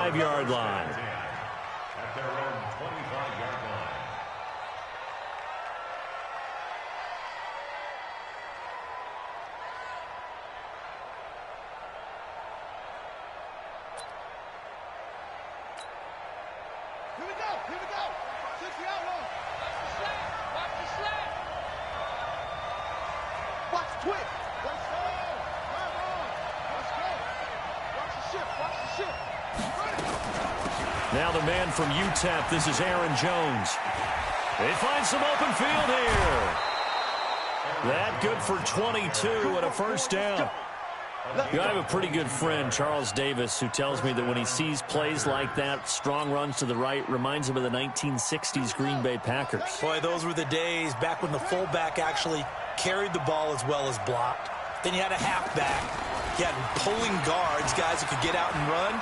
25-yard line. At their own 25-yard line. Here we go. Here we go. 60 out long. Watch the slant. Watch the twitch. Let's go. Come on. Let's go. Watch the shift. Watch the shift. Now the man from UTEP, this is Aaron Jones. They find some open field here. That good for 22 and a first down. You know, I have a pretty good friend, Charles Davis, who tells me that when he sees plays like that, strong runs to the right, reminds him of the 1960s Green Bay Packers. Boy, those were the days back when the fullback actually carried the ball as well as blocked. Then you had a halfback. You had pulling guards, guys who could get out and run.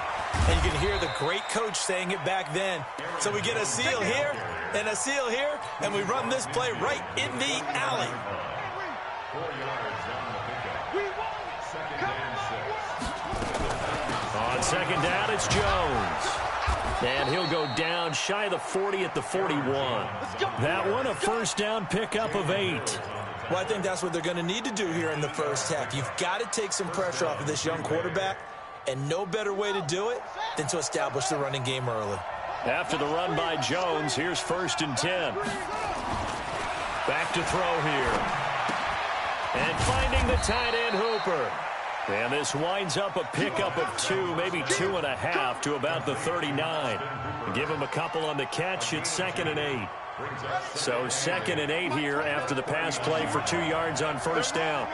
And you can hear the great coach saying it back then. So we get a seal here and a seal here, and we run this play right in the alley. 4 yards down the pickup. On second down, it's Jones. And he'll go down shy of the 40 at the 41. That one, a first down pickup of 8. Well, I think that's what they're going to need to do here in the first half. You've got to take some pressure off of this young quarterback, and no better way to do it than to establish the running game early. After the run by Jones, here's 1st and 10. Back to throw here. And finding the tight end Hooper. And this winds up a pickup of 2, maybe 2.5 to about the 39. Give him a couple on the catch. It's 2nd and 8. So 2nd and 8 here after the pass play for 2 yards on first down.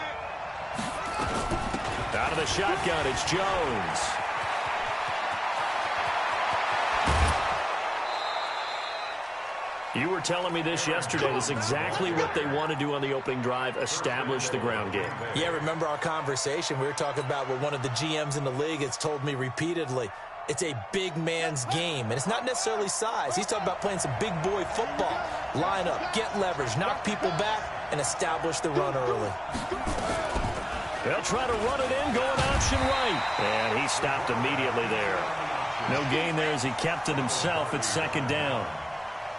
Out of the shotgun, it's Jones. You were telling me this yesterday. This is exactly what they want to do on the opening drive, establish the ground game. Yeah, remember our conversation? We were talking about what one of the GMs in the league has told me repeatedly. It's a big man's game, and it's not necessarily size. He's talking about playing some big boy football. Line up, get leverage, knock people back, and establish the run early. They'll try to run it in, going option right. And he stopped immediately there. No gain there as he kept it himself at 2nd down.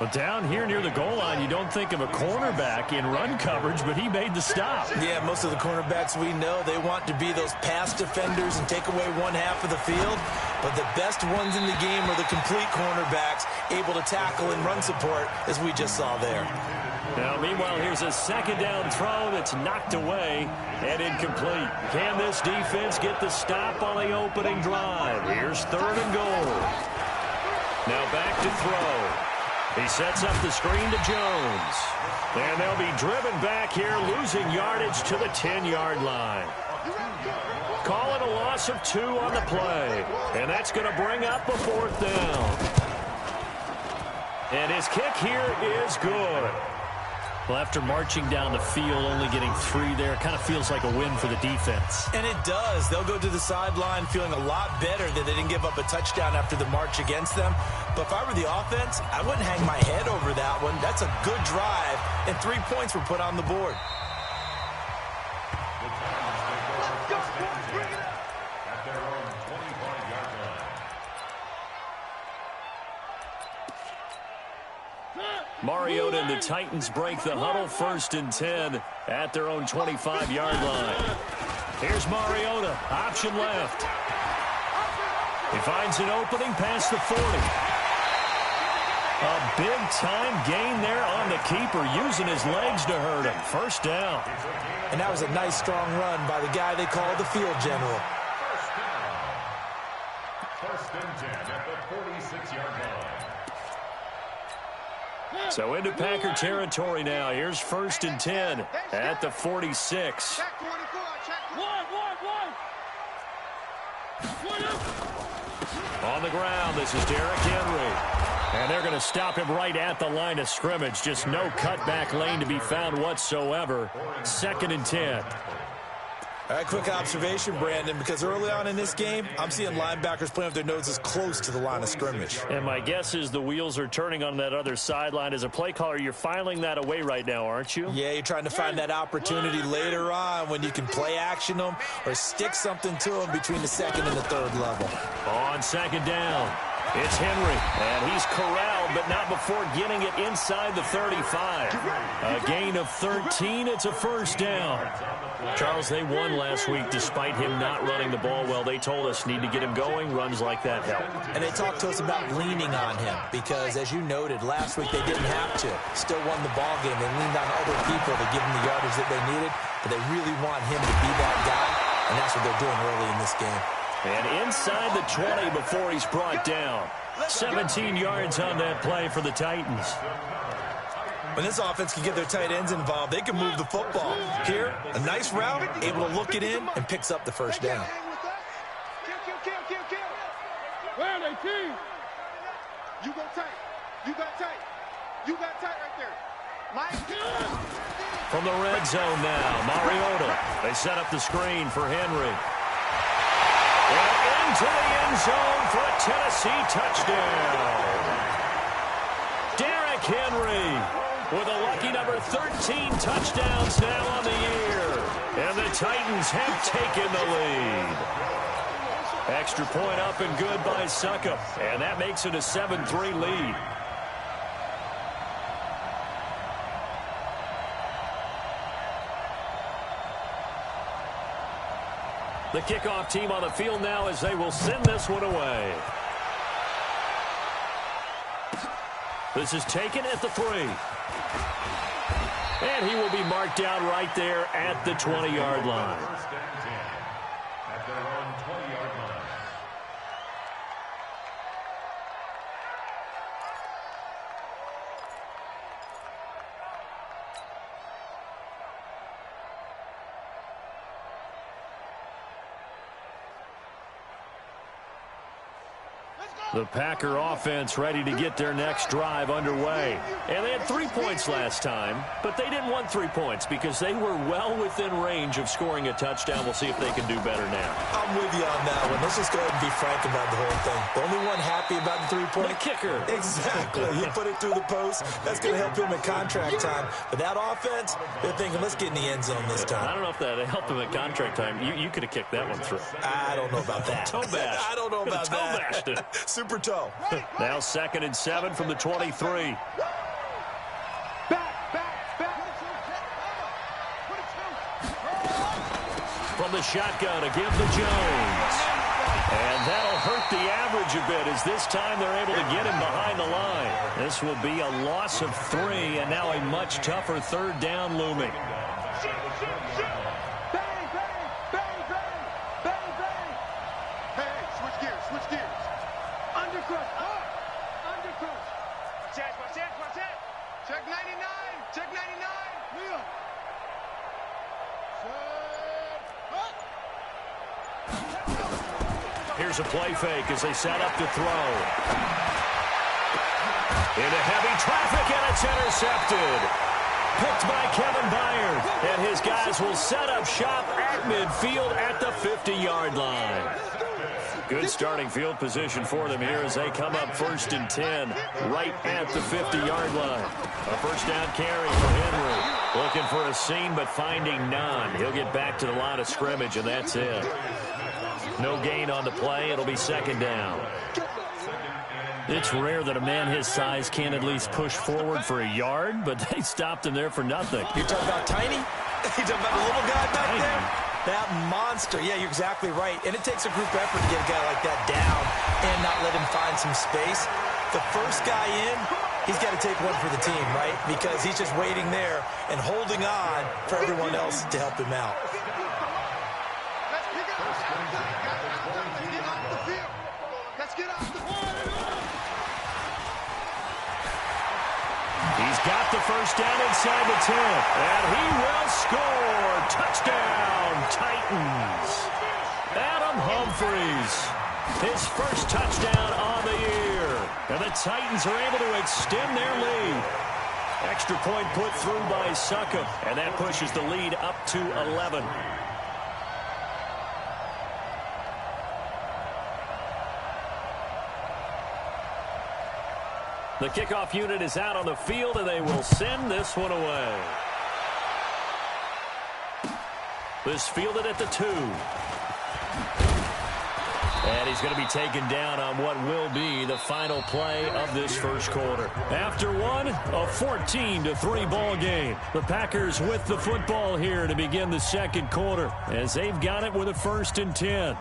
But down here near the goal line, you don't think of a cornerback in run coverage, but he made the stop. Yeah, most of the cornerbacks we know, they want to be those pass defenders and take away one half of the field. But the best ones in the game are the complete cornerbacks, able to tackle and run support, as we just saw there. Now, meanwhile, here's a 2nd down throw that's knocked away and incomplete. Can this defense get the stop on the opening drive? Here's 3rd and goal. Now back to throw. He sets up the screen to Jones. And they'll be driven back here, losing yardage to the 10-yard line. Call it a loss of 2 on the play. And that's going to bring up a 4th down. And his kick here is good. Well, after marching down the field, only getting 3 there, kind of feels like a win for the defense. And it does. They'll go to the sideline feeling a lot better that they didn't give up a touchdown after the march against them. But if I were the offense, I wouldn't hang my head over that one. That's a good drive, and 3 points were put on the board. At their own 25-yard line. Mariota and the Titans break the huddle, 1st and 10 at their own 25-yard line. Here's Mariota, option left. He finds an opening past the 40. A big-time gain there on the keeper, using his legs to hurt him. 1st down. And that was a nice, strong run by the guy they call the field general. 1st and 10 at the 46-yard line. So into Packer territory now. Here's 1st and 10 at the 46. On the ground, this is Derrick Henry. And they're going to stop him right at the line of scrimmage. Just no cutback lane to be found whatsoever. 2nd and 10. All right, quick observation, Brandon, because early on in this game, I'm seeing linebackers playing with their noses close to the line of scrimmage. And my guess is the wheels are turning on that other sideline. As a play caller, you're filing that away right now, aren't you? Yeah, you're trying to find that opportunity later on when you can play action them or stick something to them between the second and the third level. On second down, it's Henry, and he's corralled, but not before getting it inside the 35. A gain of 13, it's a first down. Charles, they won last week despite him not running the ball well. They told us need to get him going. Runs like that help. And they talked to us about leaning on him because, as you noted, last week they didn't have to. Still won the ball game. They leaned on other people to give them the yardage that they needed, but they really want him to be that guy, and that's what they're doing early in this game. And inside the 20 before he's brought down. 17 yards on that play for the Titans. When this offense can get their tight ends involved, they can move the football. Here, a nice route, able to look it in, and picks up the first down. Where are they, team? You go tight. You got tight. You got tight right there. Mike. From the red zone now, Mariota. They set up the screen for Henry. And into the end zone for a Tennessee touchdown. Derrick Henry with a lucky number 13 touchdowns now on the year. And the Titans have taken the lead. Extra point up and good by Suckup. And that makes it a 7-3 lead. The kickoff team on the field now as they will send this one away. This is taken at the 3. And he will be marked down right there at the 20-yard line. First and 10 at their own 20-yard line. The Packer offense ready to get their next drive underway. And they had 3 points last time, but they didn't want 3 points because they were well within range of scoring a touchdown. We'll see if they can do better now. I'm with you on that one. Let's just go ahead and be frank about the whole thing. The only one happy about the 3-point? The kicker. Exactly. He put it through the post. That's going to help him in contract time. But that offense, they're thinking, let's get in the end zone this time. I don't know if that helped him at contract time. You could have kicked that one through. I don't know about that. Toe bash. I don't know about that. Toe bashed it. Super toe. Now 2nd and 7 from the 23. From the shotgun to give to Jones. And that'll hurt the average a bit as this time they're able to get him behind the line. This will be a loss of 3 and now a much tougher 3rd down looming. Check 99. Check 99. Leo. Here's a play fake as they set up to throw. Into heavy traffic, and it's intercepted. Picked by Kevin Byard. And his guys will set up shop at midfield at the 50-yard line. Good starting field position for them here as they come up 1st and 10 right at the 50-yard line. A first down carry for Henry. Looking for a seam but finding none. He'll get back to the line of scrimmage and that's it. No gain on the play. It'll be 2nd down. It's rare that a man his size can't at least push forward for a yard, but they stopped him there for nothing. You're talking about tiny? You're talking about the little guy back there? That monster. Yeah, you're exactly right. And it takes a group effort to get a guy like that down and not let him find some space. The first guy in, he's got to take one for the team, right? Because he's just waiting there and holding on for everyone else to help him out. Let's pick it up. Let's get off the field. Let's get off the field. He's got the first down inside the 10, and he will score. Touchdown, Titans. Adam Humphries, his first touchdown on the year. And the Titans are able to extend their lead. Extra point put through by Suckup, and that pushes the lead up to 11. The kickoff unit is out on the field, and they will send this one away. This fielded at the 2. And he's going to be taken down on what will be the final play of this first quarter. After one, a 14-3 ball game. The Packers with the football here to begin the second quarter as they've got it with a 1st and 10.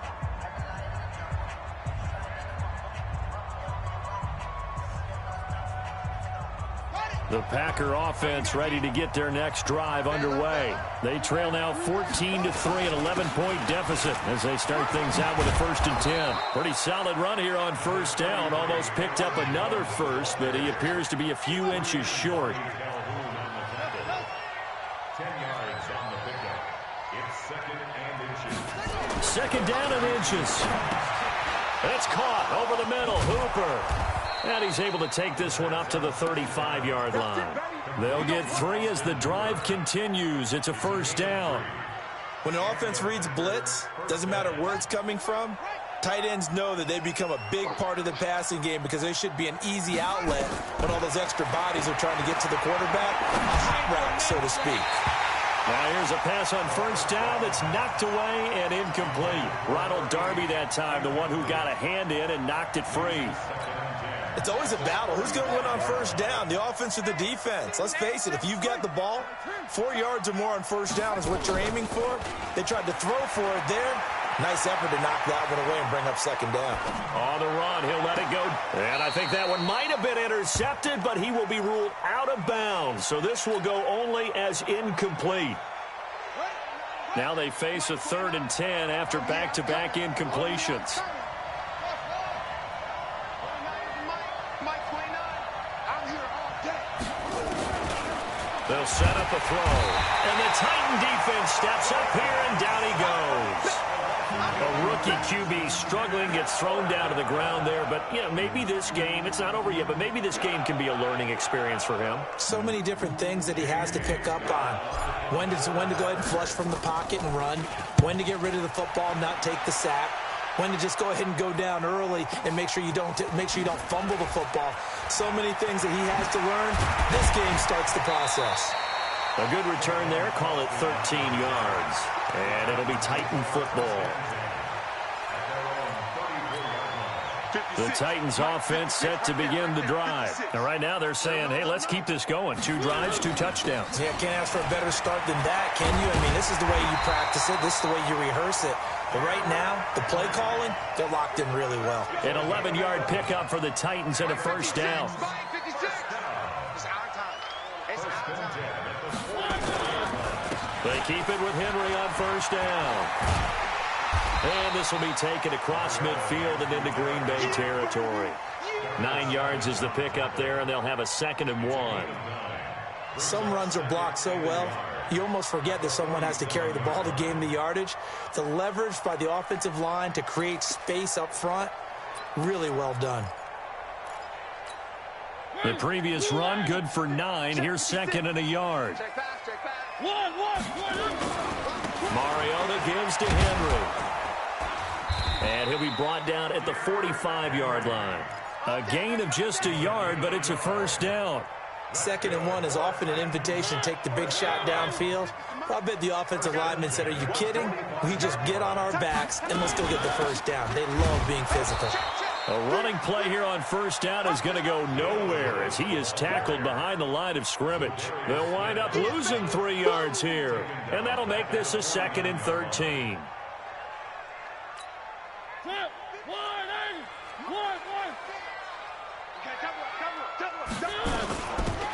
The Packer offense ready to get their next drive underway. They trail now 14-3, an 11-point deficit as they start things out with a 1st and 10. Pretty solid run here on 1st down. Almost picked up another first, but he appears to be a few inches short. 10 yards on the pickup. It's 2nd and inches. 2nd down and inches. It's caught over the middle. Hooper. And he's able to take this one up to the 35-yard line. They'll get 3 as the drive continues. It's a 1st down. When the offense reads blitz, doesn't matter where it's coming from, tight ends know that they become a big part of the passing game because they should be an easy outlet when all those extra bodies are trying to get to the quarterback. A hot route, so to speak. Now here's a pass on 1st down that's knocked away and incomplete. Ronald Darby that time, the one who got a hand in and knocked it free. It's always a battle. Who's going to win on 1st down, the offense or the defense? Let's face it, if you've got the ball, 4 yards or more on 1st down is what you're aiming for. They tried to throw for it there. Nice effort to knock that one away and bring up 2nd down. On the run, he'll let it go. And I think that one might have been intercepted, but he will be ruled out of bounds. So this will go only as incomplete. Now they face a 3rd and 10 after back-to-back incompletions. They'll set up a throw. And the Titan defense steps up here, and down he goes. A rookie QB struggling, gets thrown down to the ground there. But, you know, maybe this game, it's not over yet, but maybe this game can be a learning experience for him. So many different things that he has to pick up on. When to go ahead and flush from the pocket and run. When to get rid of the football and not take the sack. When to just go ahead and go down early and make sure you don't fumble the football. So many things that he has to learn. This game starts the process. A good return there. Call it 13 yards. And it'll be Titan football. The Titans offense set to begin the drive. And right now they're saying, hey, let's keep this going. 2 drives, 2 touchdowns. Yeah, can't ask for a better start than that, can you? I mean, this is the way you practice it. This is the way you rehearse it. But right now, the play calling, they're locked in really well. An 11-yard pickup for the Titans and a 1st down. They keep it with Henry on 1st down. And this will be taken across midfield and into Green Bay territory. 9 yards is the pickup there, and they'll have a 2nd and 1. Some runs are blocked so well, you almost forget that someone has to carry the ball to gain the yardage. The leverage by the offensive line to create space up front, really well done. The previous run, good for 9. Here's 2nd and a yard. Mariota gives to Henry. And he'll be brought down at the 45-yard line. A gain of just a yard, but it's a 1st down. 2nd and 1 is often an invitation to take the big shot downfield. I bet the offensive lineman said, are you kidding? We just get on our backs and let's go get the 1st down. They love being physical. A running play here on 1st down is going to go nowhere as he is tackled behind the line of scrimmage. They'll wind up losing 3 yards here. And that'll make this a 2nd and 13.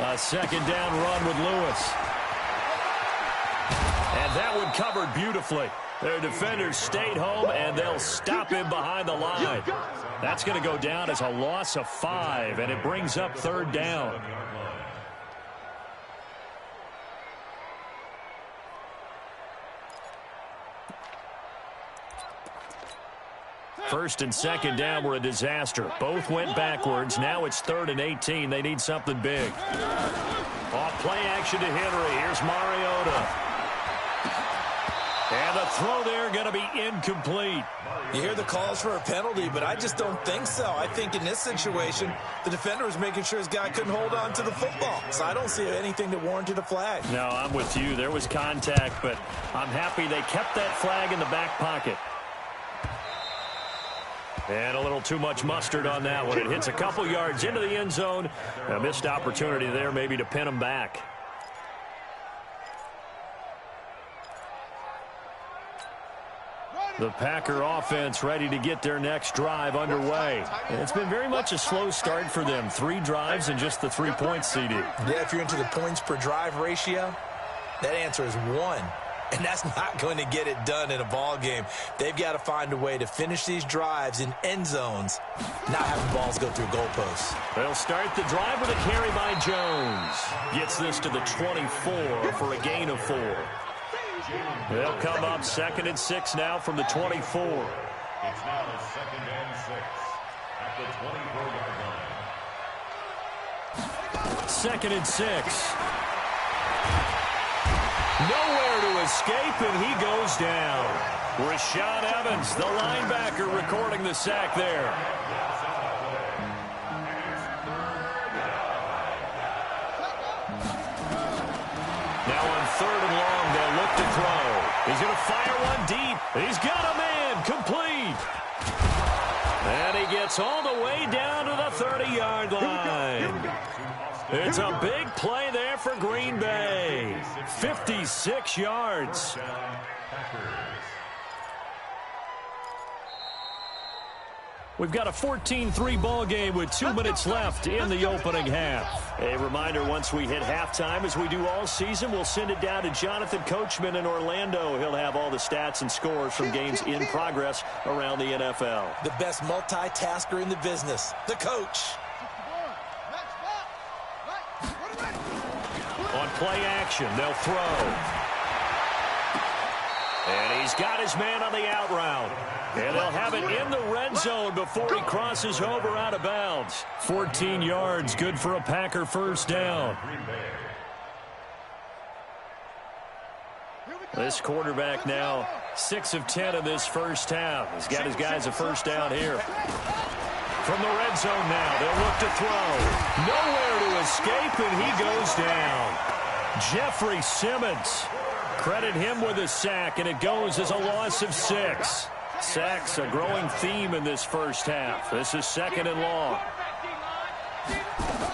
A 2nd down run with Lewis. And that one covered beautifully. Their defenders stayed home, and they'll stop him behind the line. That's going to go down as a loss of 5, and it brings up 3rd down. First and 2nd down were a disaster. Both went backwards. Now it's 3rd and 18. They need something big. Off play action to Henry. Here's Mariota. And the throw there going to be incomplete. You hear the calls for a penalty, but I just don't think so. I think in this situation, the defender was making sure his guy couldn't hold on to the football. So I don't see anything that warranted a flag. No, I'm with you. There was contact, but I'm happy they kept that flag in the back pocket. And a little too much mustard on that one. It hits a couple yards into the end zone. A missed opportunity there maybe to pin them back. The Packer offense ready to get their next drive underway. And it's been very much a slow start for them. 3 drives and just the 3 points, CD. Yeah, if you're into the points per drive ratio, that answer is 1. And that's not going to get it done in a ball game. They've got to find a way to finish these drives in end zones, not having balls go through goalposts. They'll start the drive with a carry by Jones. Gets this to the 24 for a gain of 4. They'll come up 2nd and 6 now from the 24. It's now 2nd and 6 at the 24-yard line. 2nd and 6. Nowhere to escape, and he goes down. Rashaan Evans, the linebacker, recording the sack there. Now on 3rd and long, they'll look to throw. He's going to fire one deep. He's got a man, complete. And he gets all the way down to the 30-yard line. It's a big play there for Green Bay. 56 yards. We've got a 14-3 ball game with 2 minutes left in the opening half. A reminder, once we hit halftime, as we do all season, we'll send it down to Jonathan Coachman in Orlando. He'll have all the stats and scores from games in progress around the NFL. The best multitasker in the business, the coach. On play action, they'll throw. And he's got his man on the out route. And they'll have it in the red zone before he crosses over out of bounds. 14 yards, good for a Packer first down. This quarterback now 6 of 10 in this first half. He's got his guys a first down here. From the red zone now, they'll look to throw. Nowhere to escape, and he goes down. Jeffrey Simmons. Credit him with a sack, and it goes as a loss of 6. Sacks, a growing theme in this first half. This is 2nd and long.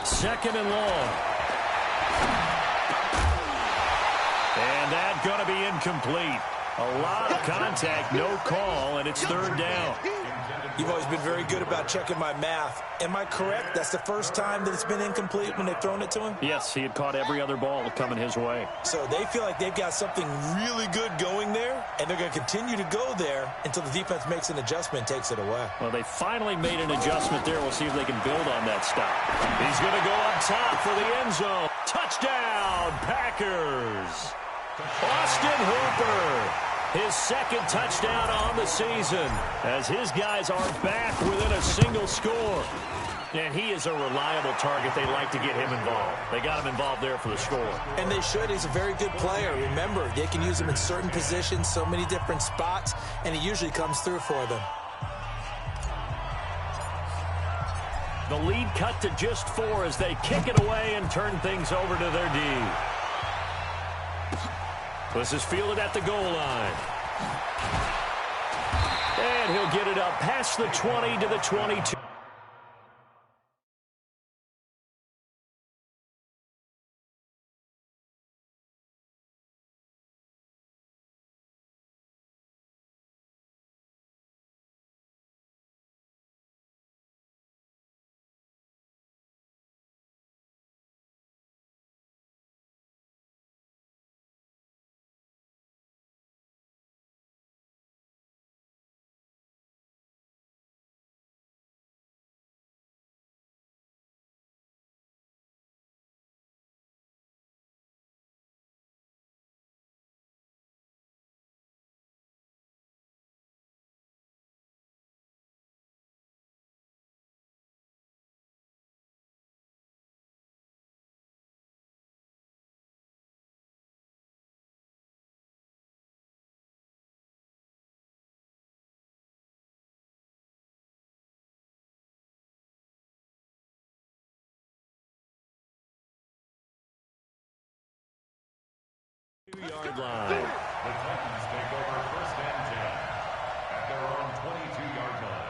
2nd and long. And that's going to be incomplete. A lot of contact, no call, and it's 3rd down. You've always been very good about checking my math. Am I correct? That's the first time that it's been incomplete when they've thrown it to him? Yes, he had caught every other ball coming his way. So they feel like they've got something really good going there, and they're going to continue to go there until the defense makes an adjustment and takes it away. Well, they finally made an adjustment there. We'll see if they can build on that stop. He's going to go up top for the end zone. Touchdown, Packers. Austin Hooper. His 2nd touchdown on the season as his guys are back within a single score. And he is a reliable target. They like to get him involved. They got him involved there for the score. And they should. He's a very good player. Remember, they can use him in certain positions, so many different spots, and he usually comes through for them. The lead cut to just 4 as they kick it away and turn things over to their D. This is fielded at the goal line. And he'll get it up past the 20 to the 22. 22-yard line. The Titans take over 1st and 10 at their own 22-yard line.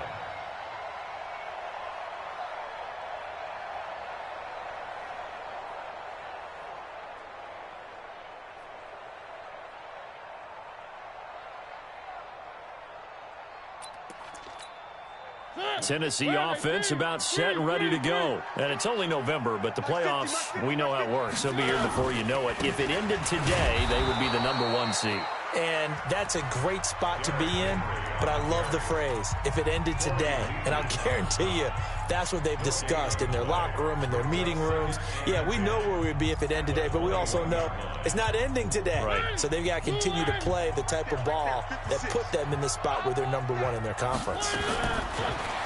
Tennessee offense about set and ready to go. And it's only November, but the playoffs, we know how it works. They'll be here before you know it. If it ended today, they would be the #1 seed. And that's a great spot to be in, but I love the phrase, if it ended today. And I'll guarantee you, that's what they've discussed in their locker room, in their meeting rooms. Yeah, we know where we'd be if it ended today, but we also know it's not ending today. Right. So they've got to continue to play the type of ball that put them in the spot where they're #1 in their conference.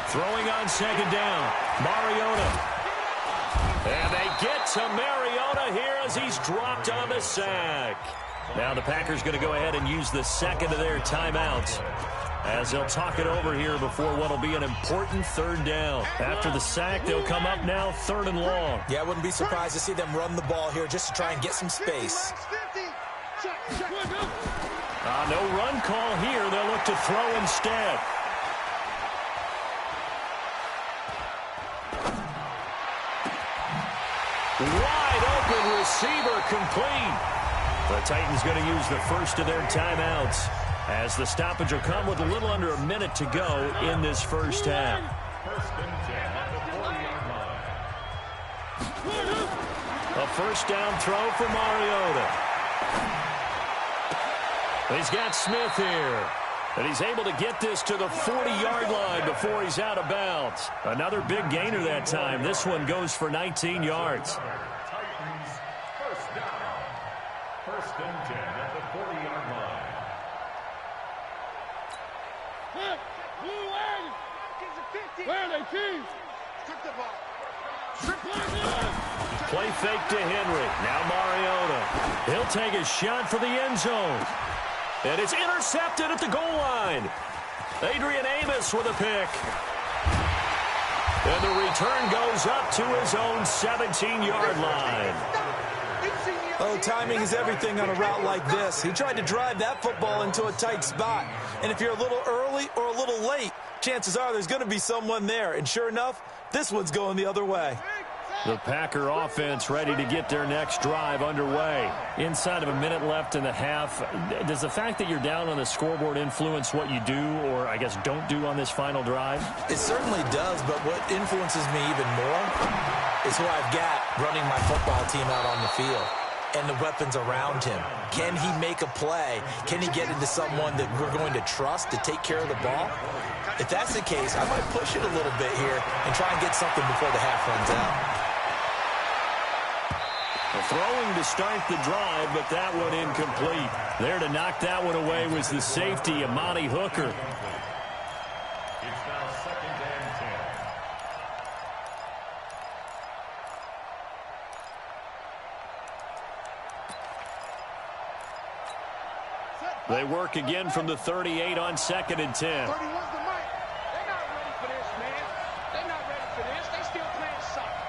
Throwing on 2nd down, Mariota. And they get to Mariota here as he's dropped on the sack. Now the Packers going to go ahead and use the second of their timeouts as they'll talk it over here before what will be an important 3rd down. After the sack, they'll come up now 3rd and long. Yeah, I wouldn't be surprised to see them run the ball here just to try and get some space. No run call here. They'll look to throw instead. Wide open receiver complete. The Titans going to use the first of their timeouts as the stoppage will come with a little under a minute to go in this first half. 1st and 10 at the 40-yard line. A first down throw for Mariota. He's got Smith here. And he's able to get this to the 40-yard line before he's out of bounds. Another big gainer that time. This one goes for 19 yards. Titans 1st down. 1st and 10 at the 40-yard line. Where are they, team? Strip the ball. Strip the ball. Play fake to Henry. Now Mariota. He'll take a shot for the end zone. And it's intercepted at the goal line. Adrian Amos with a pick. And the return goes up to his own 17-yard line. Oh, timing is everything on a route like this. He tried to drive that football into a tight spot. And if you're a little early or a little late, chances are there's going to be someone there. And sure enough, this one's going the other way. The Packer offense ready to get their next drive underway. Inside of a minute left in the half, does the fact that you're down on the scoreboard influence what you do or, I guess, don't do on this final drive? It certainly does, but what influences me even more is who I've got running my football team out on the field and the weapons around him. Can he make a play? Can he get into someone that we're going to trust to take care of the ball? If that's the case, I might push it a little bit here and try and get something before the half runs out. Throwing to start the drive, but that one incomplete. There to knock that one away was the safety, Amani Hooker. It's now 2nd and 10. They work again from the 38 on 2nd and 10. 31's the mic. They're not ready for this, man. They're not ready for this. They still playing soccer.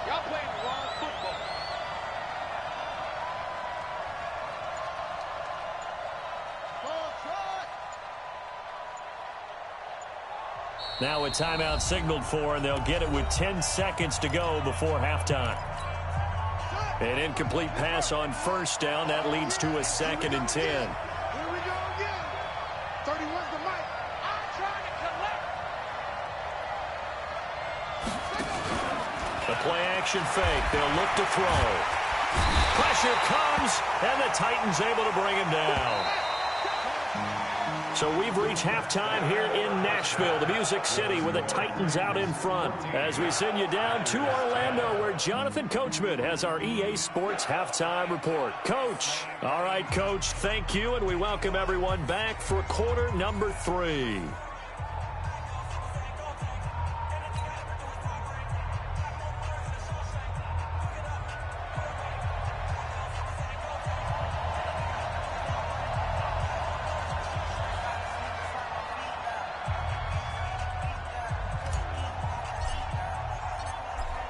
Y'all playing the wrong football. Now a timeout signaled for, and they'll get it with 10 seconds to go before halftime. An incomplete pass on 1st down. That leads to a 2nd and 10. Here we go again. 31's the mic. I'm trying to collect. The play action fake. They'll look to throw. Pressure comes, and the Titans able to bring him down. So we've reached halftime here in Nashville, the Music City, with the Titans out in front. As we send you down to Orlando, where Jonathan Coachman has our EA Sports halftime report. Coach. All right, Coach, thank you, and we welcome everyone back for quarter number 3.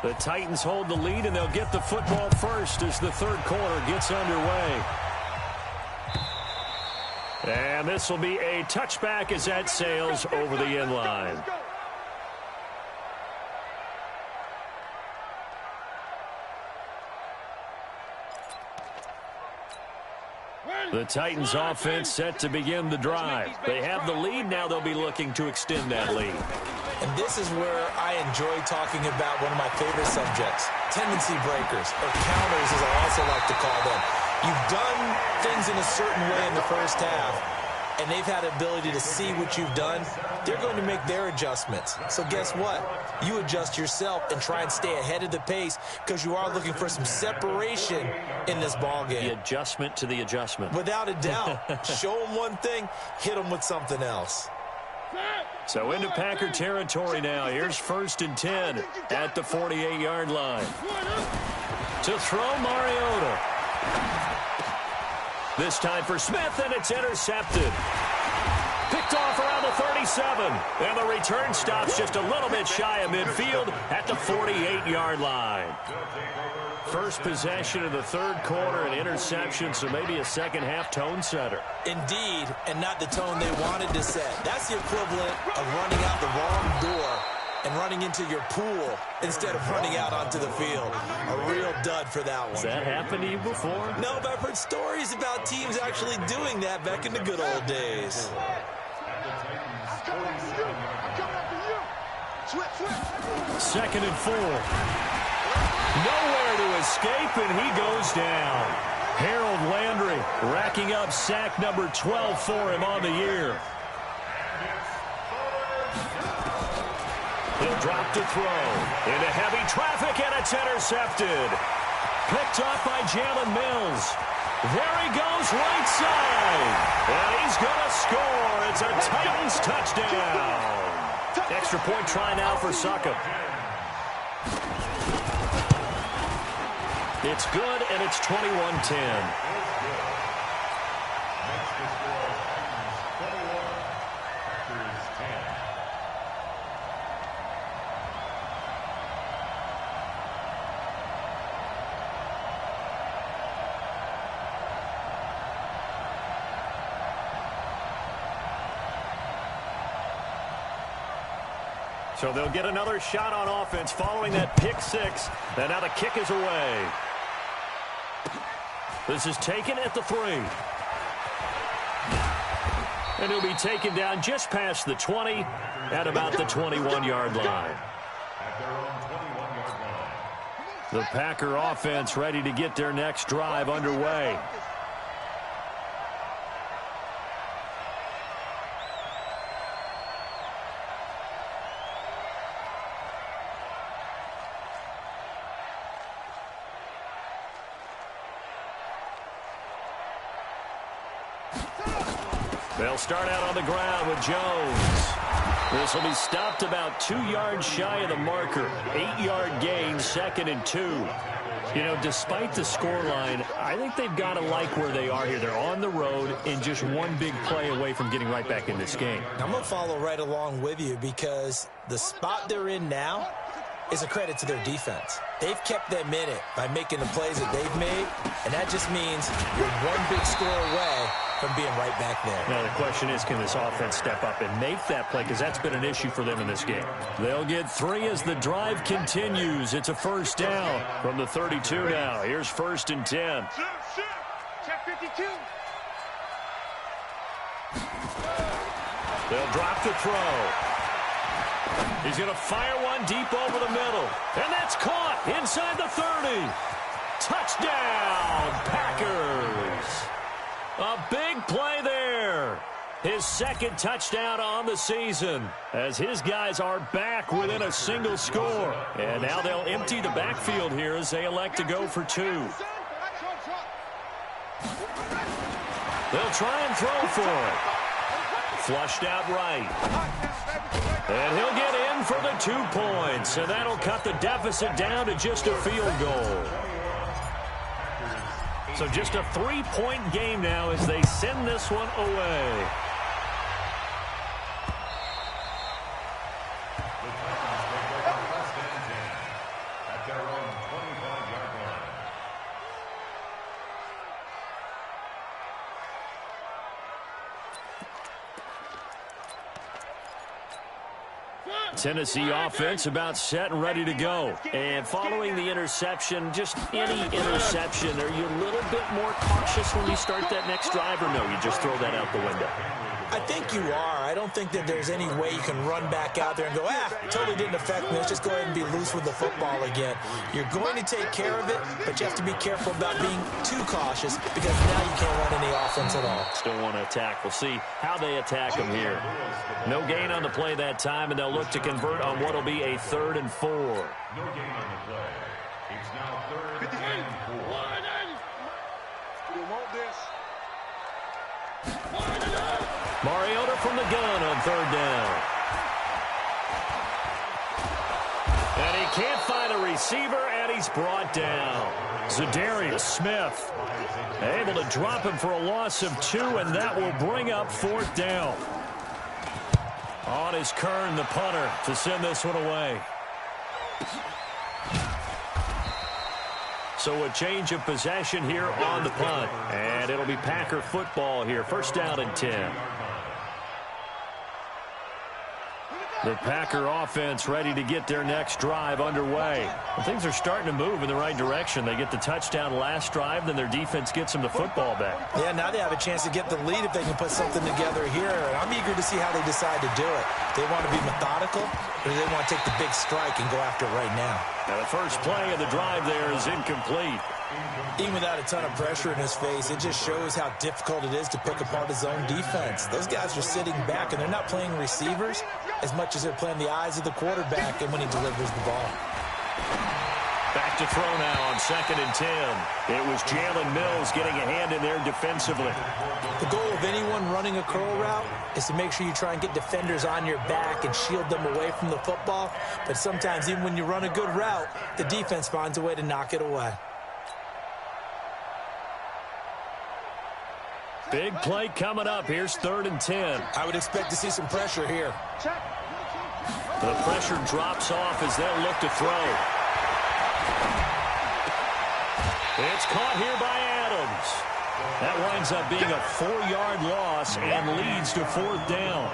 The Titans hold the lead, and they'll get the football first as the 3rd quarter gets underway. And this will be a touchback as that sails over the end line. The Titans offense set to begin the drive. They have the lead. Now they'll be looking to extend that lead. And this is where I enjoy talking about one of my favorite subjects, tendency breakers, or counters as I also like to call them. You've done things in a certain way in the first half, and they've had the ability to see what you've done. They're going to make their adjustments. So guess what? You adjust yourself and try and stay ahead of the pace because you are looking for some separation in this ball game. The adjustment to the adjustment. Without a doubt. Show them one thing, hit them with something else. So into Packer territory now. Here's 1st and 10 at the 48-yard line. To throw, Mariota. This time for Smith, and it's intercepted. Picked off around the 37. And the return stops just a little bit shy of midfield at the 48-yard line. First possession of the third quarter, an interception, so maybe a second-half tone setter. Indeed, and not the tone they wanted to set. That's the equivalent of running out the wrong door and running into your pool instead of running out onto the field. A real dud for that one. Has that happened to you before? No, but I've heard stories about teams actually doing that back in the good old days. Second and 4. Nowhere to escape, and he goes down. Harold Landry racking up sack number 12 for him on the year. He'll drop to throw. Into heavy traffic, and it's intercepted. Picked up by Jalen Mills. There he goes, right side. And he's going to score. It's a Titans touchdown. Extra point try now for Succop. It's good, and it's 21-10. So they'll get another shot on offense following that pick six. And now the kick is away. This is taken at the 3. And he'll be taken down just past the 20 at about the 21-yard line. The Packer offense ready to get their next drive underway. They'll start out on the ground with Jones. This will be stopped about 2 yards shy of the marker. 8-yard gain, 2nd and 2. You know, despite the scoreline, I think they've got to like where they are here. They're on the road and just one big play away from getting right back in this game. I'm going to follow right along with you because the spot they're in now is a credit to their defense. They've kept them in it by making the plays that they've made, and that just means you're one big score away from being right back there. Now, the question is, can this offense step up and make that play? Because that's been an issue for them in this game. They'll get 3 as the drive continues. It's a first down from the 32 now. Here's 1st and 10. Check 52. They'll drop the throw. He's going to fire one deep over the middle. And that's caught inside the 30. Touchdown, Packers. A big play there. His 2nd touchdown on the season as his guys are back within a single score. And now they'll empty the backfield here as they elect to go for 2. They'll try and throw for it. Flushed out right. And he'll get in for the 2 points. And that'll cut the deficit down to just a field goal. So just a 3-point game now as they send this one away. Tennessee offense about set and ready to go. And following the interception, just any interception, are you a little bit more cautious when you start that next drive, or no, you just throw that out the window? I think you are. I don't think that there's any way you can run back out there and go, totally didn't affect me. Let's just go ahead and be loose with the football again. You're going to take care of it, but you have to be careful about being too cautious because now you can't run any offense at all. Still want to attack. We'll see how they attack them here. No gain on the play that time, and they'll look to convert on what will be a 3rd and 4. No gain on the play. It's now 3rd and 4. We want this. Mariota from the gun on 3rd down. And he can't find a receiver, and he's brought down. Zadarius Smith able to drop him for a loss of 2, and that will bring up 4th down. On is Kern, the punter, to send this one away. So a change of possession here on the punt. And it'll be Packer football here. 1st down and 10. The Packer offense ready to get their next drive underway. And things are starting to move in the right direction. They get the touchdown last drive, then their defense gets them the football back. Yeah, now they have a chance to get the lead if they can put something together here. And I'm eager to see how they decide to do it. They want to be methodical, or do they want to take the big strike and go after it right now? Now the first play of the drive there is incomplete. Even without a ton of pressure in his face, it just shows how difficult it is to pick apart his own defense. Those guys are sitting back, and they're not playing receivers as much as they're playing the eyes of the quarterback and when he delivers the ball. Back to throw now on 2nd and 10. It was Jalen Mills getting a hand in there defensively. The goal of anyone running a curl route is to make sure you try and get defenders on your back and shield them away from the football. But sometimes even when you run a good route, the defense finds a way to knock it away. Big play coming up. Here's 3rd and 10. I would expect to see some pressure here. The pressure drops off as they'll look to throw. It's caught here by Adams. That winds up being a 4-yard loss and leads to 4th down.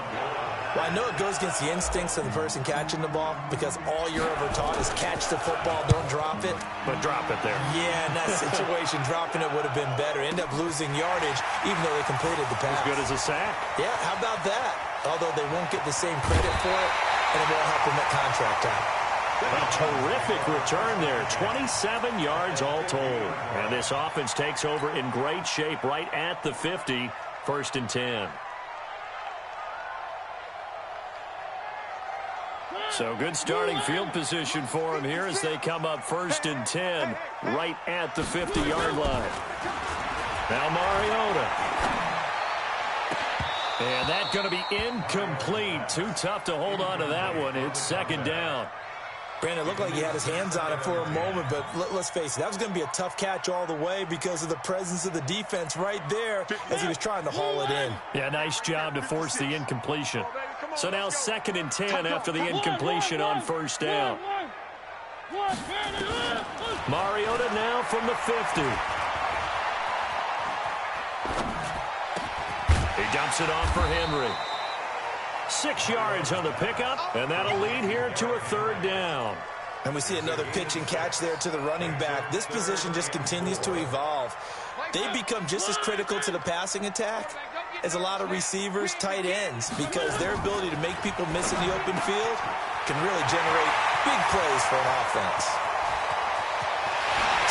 Well, I know it goes against the instincts of the person catching the ball because all you're ever taught is catch the football, don't drop it. But drop it there. Yeah, in that situation, dropping it would have been better. End up losing yardage even though they completed the pass. As good as a sack. Yeah, how about that? Although they won't get the same credit for it, and it won't help them at contract time. A terrific return there. 27 yards all told. And this offense takes over in great shape right at the 50. 1st and 10. So good starting field position for them here as they come up 1st and 10 right at the 50-yard line. Now Mariota. And that's going to be incomplete. Too tough to hold on to that one. It's 2nd down. Brandon, it looked like he had his hands on it for a moment, but let's face it, that was going to be a tough catch all the way because of the presence of the defense right there as he was trying to haul it in. Yeah, nice job to force the incompletion. So now 2nd and 10 after the incompletion on 1st down. Mariota now from the 50. He dumps it off for Henry. 6 yards on the pickup, and that'll lead here to a 3rd down. And we see another pitch and catch there to the running back. This position just continues to evolve. They become just as critical to the passing attack as a lot of receivers, tight ends, because their ability to make people miss in the open field can really generate big plays for an offense.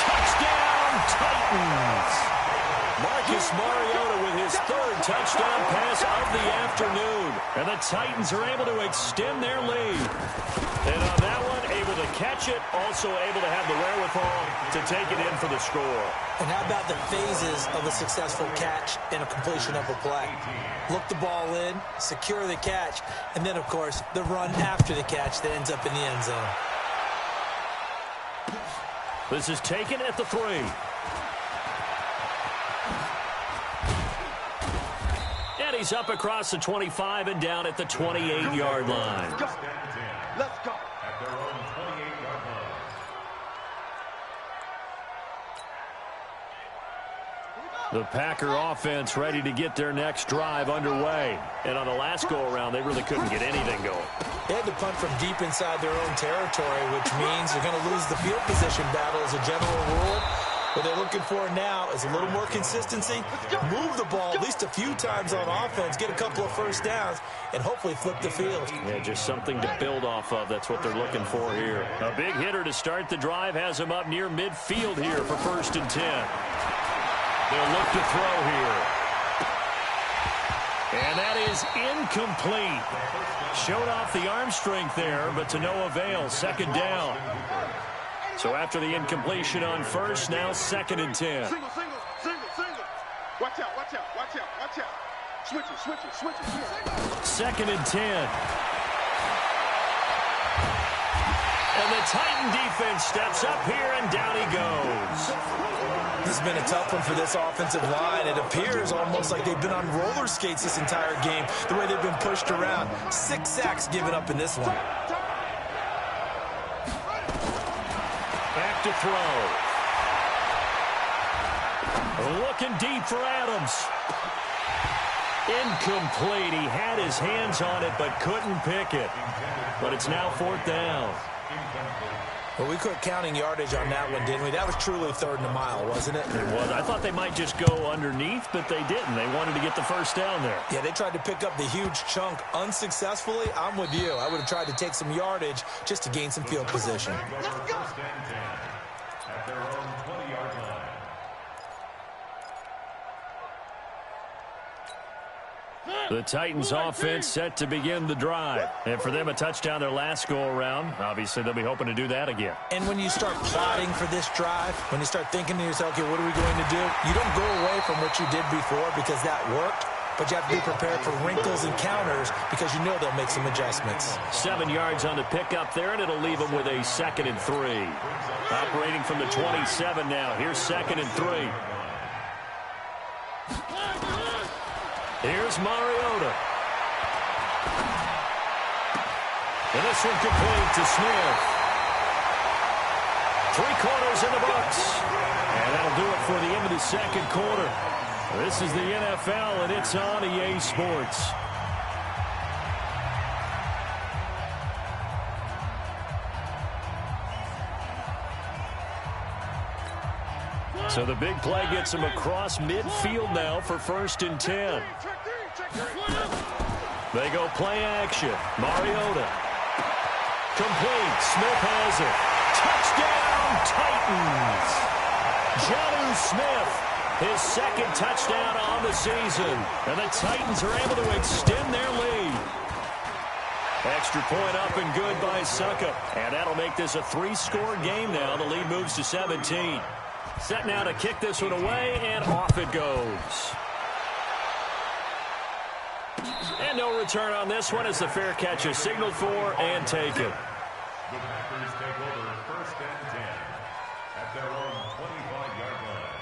Touchdown, Titans! Marcus Mariota with his 3rd touchdown pass of the afternoon. And the Titans are able to extend their lead. And on that one, able to catch it, also able to have the wherewithal to take it in for the score. And how about the phases of a successful catch and a completion of a play? Look the ball in, secure the catch, and then, of course, the run after the catch that ends up in the end zone. This is taken at the 3. And he's up across the 25 and down at the 28-yard line. Let's go. At their own 28-yard line. The Packer offense ready to get their next drive underway. And on the last go-around, they really couldn't get anything going. They had to punt from deep inside their own territory, which means they're going to lose the field position battle as a general rule. What they're looking for now is a little more consistency, move the ball at least a few times on offense, get a couple of first downs, and hopefully flip the field. Yeah, just something to build off of. That's what they're looking for here. A big hitter to start the drive has him up near midfield here for 1st and 10. They'll look to throw here. And that is incomplete. Showed off the arm strength there, but to no avail. 2nd down. So after the incompletion on 1st, now 2nd and 10. Single. Watch out. Switch it. 2nd and 10. And the Titan defense steps up here, and down he goes. This has been a tough one for this offensive line. It appears almost like they've been on roller skates this entire game, the way they've been pushed around. 6 sacks given up in this one. Back to throw. Looking deep for Adams. Incomplete. He had his hands on it, but couldn't pick it. But it's now 4th down. Well, we quit counting yardage on that one, didn't we? That was truly 3rd and a mile, wasn't it? It was. I thought they might just go underneath, but they didn't. They wanted to get the 1st down there. Yeah, they tried to pick up the huge chunk unsuccessfully. I'm with you. I would have tried to take some yardage just to gain some field position. Let's go. At their own 20-yard line. The Titans offense set to begin the drive. And for them, a touchdown their last go-around. Obviously, they'll be hoping to do that again. And when you start plotting for this drive, when you start thinking to yourself, okay, what are we going to do? You don't go away from what you did before because that worked, but you have to be prepared for wrinkles and counters because you know they'll make some adjustments. 7 yards on the pickup there, and it'll leave them with a 2nd and 3. Operating from the 27 now. Here's 2nd and 3. Here's Mariota. And this one complete to Smith. 3 quarters in the books. And that'll do it for the end of the 2nd quarter. This is the NFL, and it's on EA Sports. So the big play gets him across midfield now for 1st and 10. They go play action. Mariota. Complete. Smith has it. Touchdown, Titans. Jonnu Smith, his 2nd touchdown on the season. And the Titans are able to extend their lead. Extra point up and good by Suckup. And that'll make this a 3-score game now. The lead moves to 17. Set now to kick this one away, and off it goes. And no return on this one as the fair catch is signaled for and taken. The Packers take over 1st and 10 at their own 25-yard line.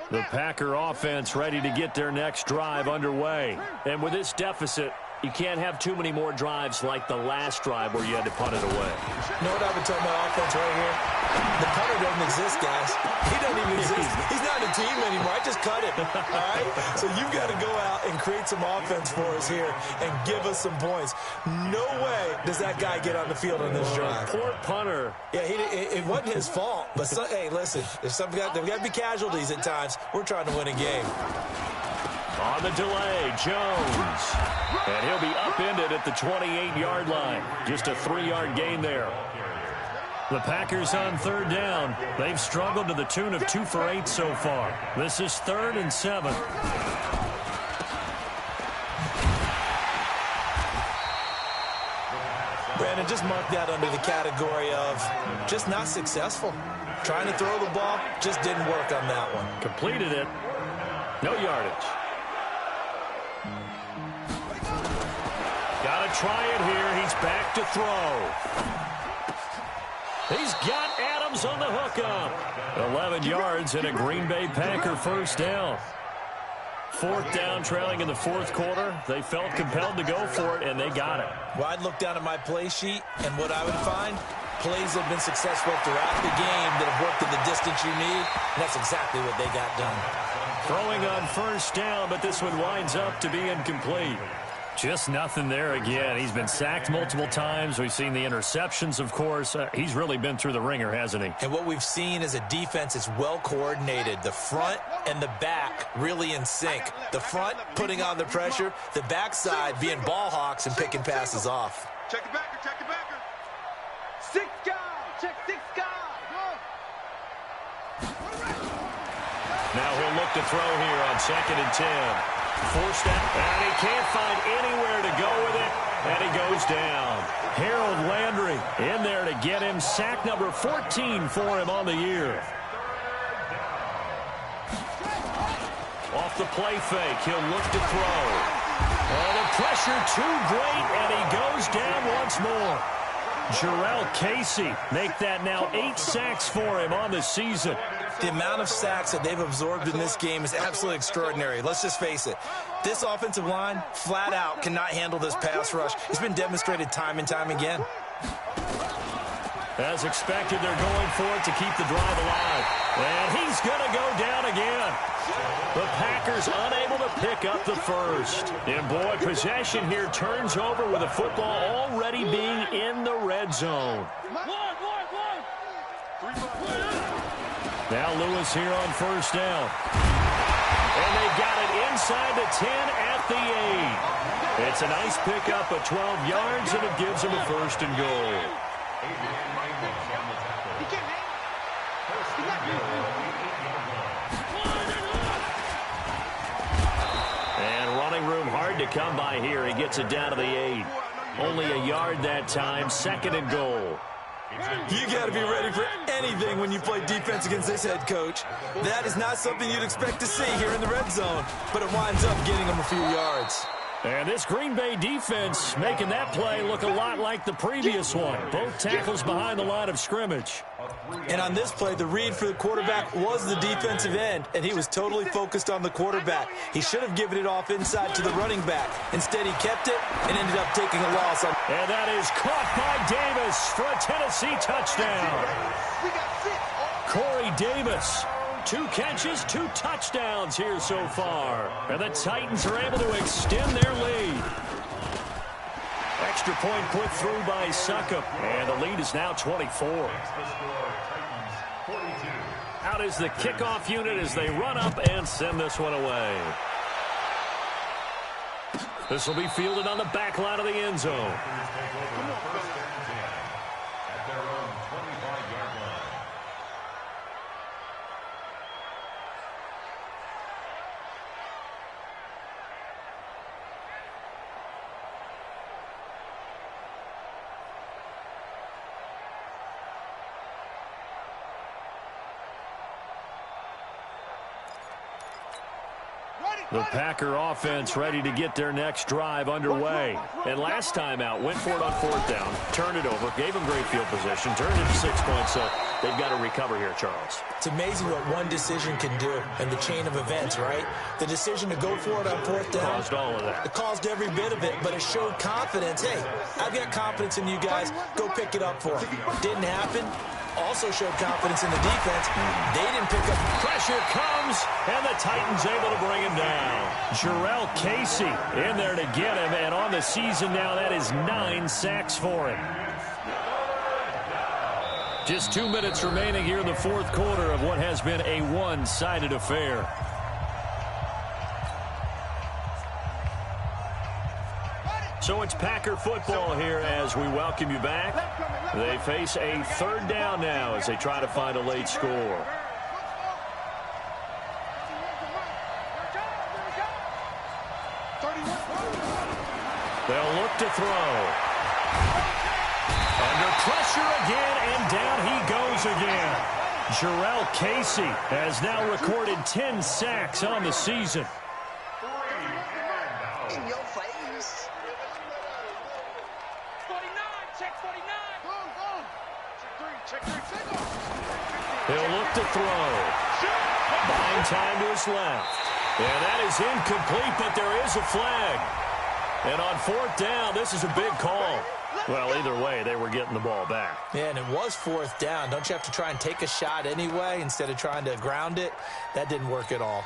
The Packer offense ready to get their next drive underway. And with this deficit, you can't have too many more drives like the last drive where you had to punt it away. You know what I would tell my offense right here? The punter doesn't exist, guys. He doesn't even exist. He's not a team anymore. I just cut it. All right? So you've got to go out and create some offense for us here and give us some points. No way does that guy get on the field on this drive. Poor punter. Yeah, it wasn't his fault. But, hey, listen, there's got to be casualties at times. We're trying to win a game. On the delay, Jones. And he'll be upended at the 28-yard line. Just a 3-yard gain there. The Packers on 3rd down. They've struggled to the tune of 2 for 8 so far. This is 3rd and 7. Brandon, just mark that under the category of just not successful. Trying to throw the ball, just didn't work on that one. Completed it. No yardage. Got to try it here. He's back to throw. He's got Adams on the hookup. 11 yards and a Green Bay Packer 1st down. 4th down, trailing in the 4th quarter. They felt compelled to go for it, and they got it. Well, I'd look down at my play sheet, and what I would find, plays have been successful throughout the game that have worked in the distance you need, and that's exactly what they got done. Throwing on first down, but this one winds up to be incomplete. Just nothing there again. He's been sacked multiple times. We've seen the interceptions, of course. He's really been through the ringer, hasn't he? And what we've seen is a defense that's well coordinated. The front and the back really in sync. The front putting on the pressure, the backside being ball hawks and picking passes off. Check the backer, check the backer. 6 guys, check 6 guys. Now he'll look to throw here on 2nd and 10. Forced out, and he can't find anywhere to go with it, and he goes down. Harold Landry in there to get him. Sack number 14 for him on the year. Off the play fake, he'll look to throw. Oh, the pressure too great, and he goes down once more. Jarrell Casey make that now 8 sacks for him on the season. The amount of sacks that they've absorbed in this game is absolutely extraordinary. Let's just face it. This offensive line, flat out, cannot handle this pass rush. It's been demonstrated time and time again. As expected, they're going for it to keep the drive alive. And he's going to go down again. The Packers unable to pick up the first. And, boy, possession here turns over with the football already being in the red zone. Now Lewis here on first down. And they've got it inside the 10 at the 8. It's a nice pickup of 12 yards, and it gives them a 1st and goal. And running room hard to come by here. He gets it down to the 8. Only a yard that time, 2nd and goal. You got to be ready for anything when you play defense against this head coach. That is not something you'd expect to see here in the red zone, but it winds up getting them a few yards. And this Green Bay defense making that play look a lot like the previous one. Both tackles behind the line of scrimmage. And on this play, the read for the quarterback was the defensive end, and he was totally focused on the quarterback. He should have given it off inside to the running back. Instead, he kept it and ended up taking a loss. And that is caught by Davis for a Tennessee touchdown. Corey Davis, 2 catches, 2 touchdowns here so far. And the Titans are able to extend their lead. Extra point put through by Succop, and the lead is now 24. Out is the kickoff unit as they run up and send this one away. This will be fielded on the back line of the end zone. The Packer offense ready to get their next drive underway. And last time out, went for it on 4th down, turned it over, gave them great field position, turned it to 6 points, so they've got to recover here, Charles. It's amazing what one decision can do in the chain of events, right? The decision to go for it on 4th down. Caused all of that. It caused every bit of it, but it showed confidence. Hey, I've got confidence in you guys. Go pick it up for them. Didn't happen. Also showed confidence in the defense. They didn't pick up. Pressure comes, and the Titans able to bring him down. Jarrell Casey in there to get him, and on the season now, that is 9 sacks for him. Just 2 minutes remaining here in the 4th quarter of what has been a one-sided affair. So it's Packer football here as we welcome you back. They face a 3rd down now as they try to find a late score. They'll look to throw. Under pressure again, and down he goes again. Jarrell Casey has now recorded 10 sacks on the season. In your face. 49, check 49. Check 3. He'll look to throw. Buying time to his left. And that is incomplete, but there is a flag. And on 4th down, this is a big call. Well, either way, they were getting the ball back. Yeah, and it was 4th down. Don't you have to try and take a shot anyway instead of trying to ground it? That didn't work at all.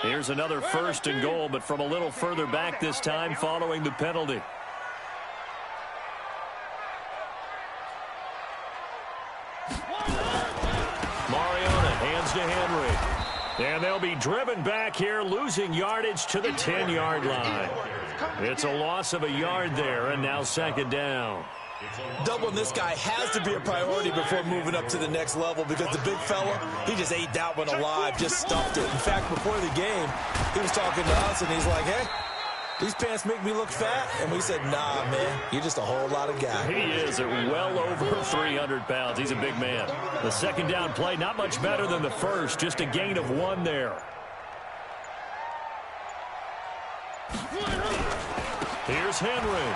Here's another 1st and goal, but from a little further back this time following the penalty. Mariota hands to Henry. And they'll be driven back here, losing yardage to the 10-yard line. It's a loss of a yard there, and now 2nd down. Doubling this guy has to be a priority before moving up to the next level because the big fella, he just ate that one alive, just stuffed it. In fact, before the game, he was talking to us, and he's like, hey, these pants make me look fat? And we said, nah, man, you're just a whole lot of guy. He is at well over 300 pounds. He's a big man. The 2nd down play, not much better than the first, just a gain of 1 there. Here's Henry.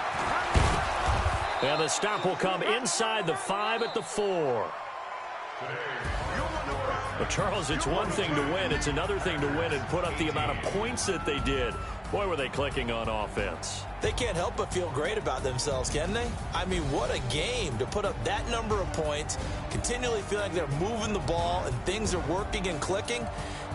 And the stop will come inside the 5 at the 4. But, Charles, it's one thing to win. It's another thing to win and put up the amount of points that they did. Boy, were they clicking on offense. They can't help but feel great about themselves, can they? I mean, what a game to put up that number of points, continually feeling like they're moving the ball and things are working and clicking.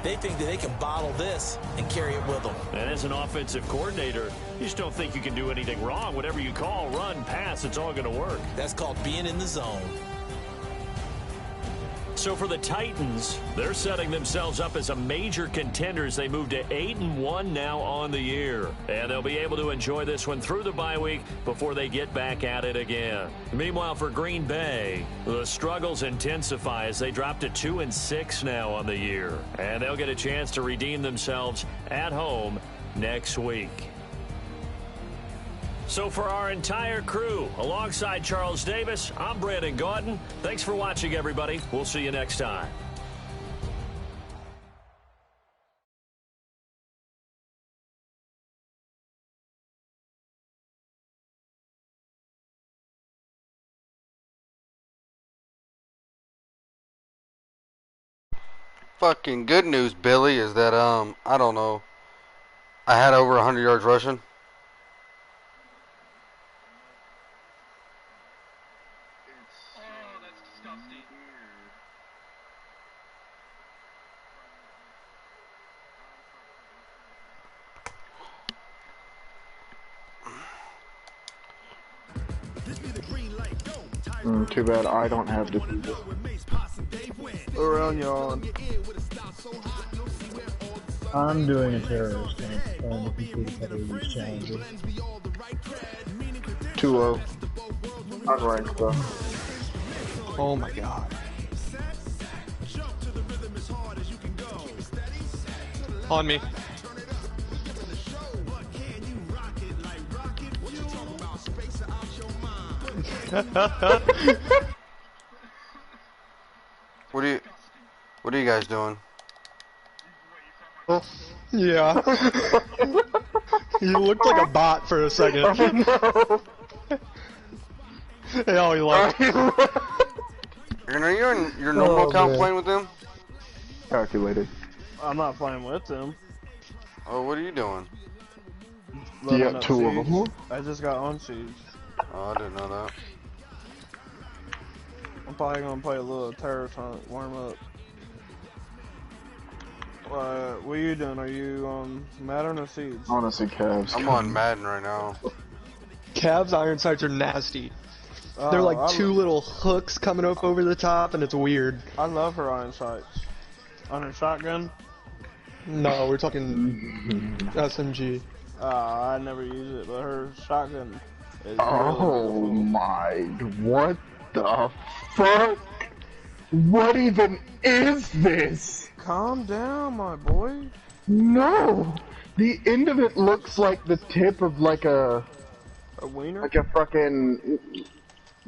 They think that they can bottle this and carry it with them. And as an offensive coordinator, you just don't think you can do anything wrong. Whatever you call, run, pass, it's all going to work. That's called being in the zone. So for the Titans, they're setting themselves up as a major contender as they move to 8-1 now on the year. And they'll be able to enjoy this one through the bye week before they get back at it again. Meanwhile, for Green Bay, the struggles intensify as they drop to 2-6 now on the year. And they'll get a chance to redeem themselves at home next week. So for our entire crew, alongside Charles Davis, I'm Brandon Gaudin. Thanks for watching, everybody. We'll see you next time. Fucking good news, Billy, is that, I don't know, I had over 100 yards rushing. Too bad I don't have to do this. Around y'all. I'm doing a terrorist tank, trying to complete a couple of these challenges. 2-0. Unranked though. Oh my god. On me. What are you guys doing? Yeah. You looked like a bot for a second. Oh no! Hey, all you like. Are you in your normal account playing with them? Calculated. I'm not playing with them. Oh, what are you doing? You got 2 of them. I just got on siege. Oh, I didn't know that. I'm probably gonna play a little terrorist hunt, warm up. What are you doing? Are you on Madden or Siege? Honestly, Cavs. I'm on Madden right now. Cavs iron sights are nasty. They're like 2 little hooks coming up over the top, and it's weird. I love her iron sights. On her shotgun? No, we're talking SMG. I never use it, but her shotgun is Oh really my, what the fuck? What even is this? Calm down, my boy. No! The end of it looks like the tip of like a wiener? like a fucking...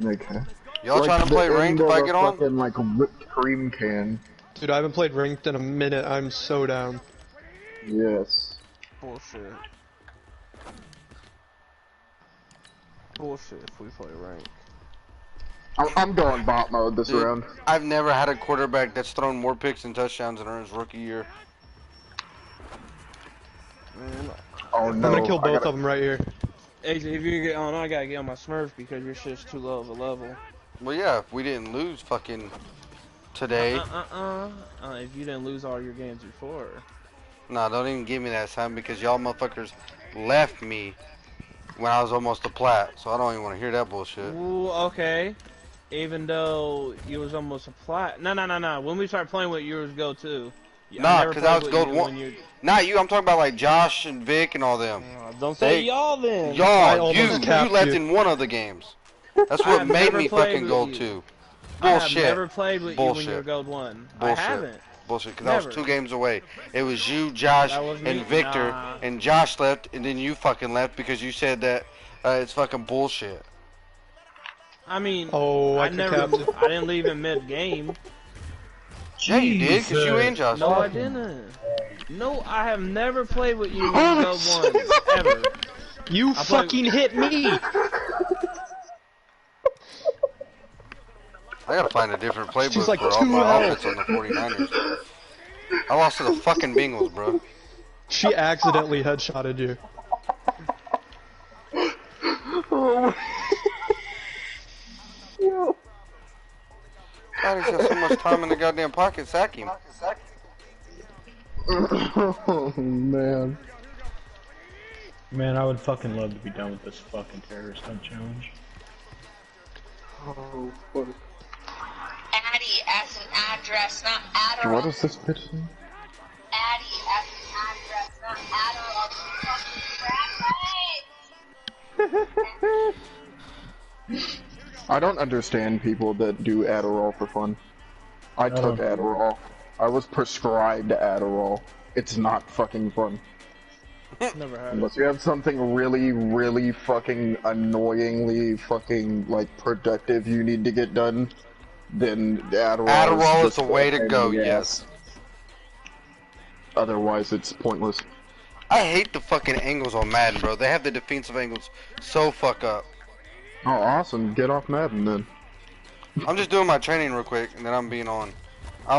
Okay. Y'all trying to play ranked if I get on? Fucking like whipped cream can. Dude, I haven't played ranked in a minute. I'm so down. Yes. Bullshit. Bullshit if we play ranked. I'm going bot mode this round. I've never had a quarterback that's thrown more picks and touchdowns in his rookie year. Man, Oh no. I'm gonna kill both of them right here. If you get on, I gotta get on my Smurf because your shit's too low of a level. Well, yeah, if we didn't lose fucking today. If you didn't lose all your games before. Nah, don't even give me that sign because y'all motherfuckers left me when I was almost a plat, so I don't even want to hear that bullshit. Ooh, okay. Even though you was almost a plat. No. When we started playing with you was gold too. Nah, because I was gold 1. Not you, I'm talking about like Josh and Vic and all them. Don't say y'all then. Y'all, you left in one of the games. That's what made me fucking gold 2. Bullshit. I have never played with you when you were gold 1. Bullshit. I haven't. Bullshit, because I was 2 games away. It was you, Josh, and Victor, and Josh left, and then you fucking left because you said that it's fucking bullshit. I mean, I didn't leave in mid-game. Yeah, you did, because you and Josh. No, I didn't. No, I have never played with you when you gold 1, ever. You fucking hit me! I gotta find a different playbook like for all my offense on the 49ers. I lost to the fucking Bengals, bro. She accidentally headshotted you. Oh. God, he's got so much time in the goddamn pocket. Sack him. Oh, man. Man, I would fucking love to be done with this fucking terrorist hunt challenge. Oh, fuck. Addy as an address, not Adderall. What is this bitch saying? Addy as an address, not Adderall. I don't understand people that do Adderall for fun. I took Adderall. I was prescribed Adderall. It's not fucking fun. Never had Unless you have something really, really fucking annoyingly fucking, like, productive you need to get done, then Adderall is the way to go, yes. Otherwise, it's pointless. I hate the fucking angles on Madden, bro. They have the defensive angles so fuck up. Oh, awesome. Get off Madden, then. I'm just doing my training real quick, and then I'm being on. I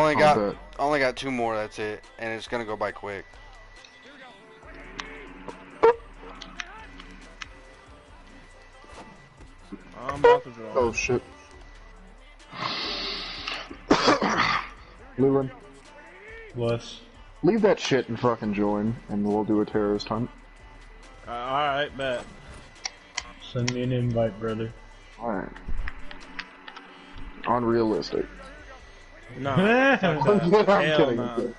only got 2 more, that's it. And it's gonna go by quick. I'm about to draw. Oh, shit. Leland. Bless. Leave that shit and fucking join, and we'll do a terrorist hunt. Alright, bet. Send me an invite, brother. Alright. Unrealistic. No. I'm kidding. No.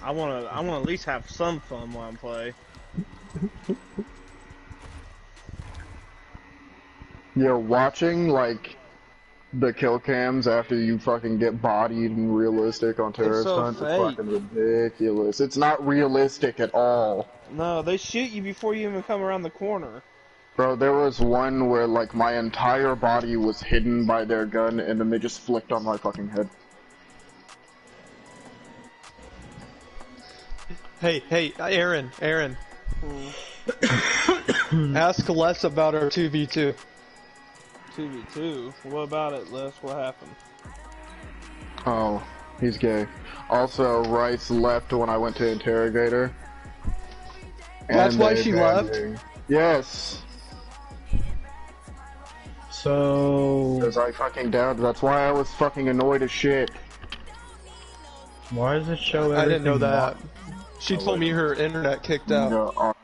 I wanna at least have some fun while I'm playing. Yeah, watching, like, the kill cams after you fucking get bodied in realistic on terrorist hunts is fucking ridiculous. It's not realistic at all. No, they shoot you before you even come around the corner. Bro, there was one where, like, my entire body was hidden by their gun, and then they just flicked on my fucking head. Hey, Aaron. Ask Les about our 2v2. 2v2? What about it, Les? What happened? Oh, he's gay. Also, Rice left when I went to interrogate her. That's why she left? Yes. So... Because I fucking doubted. That's why I was fucking annoyed as shit. Why does it show everything? I didn't know that. She told me her internet kicked out.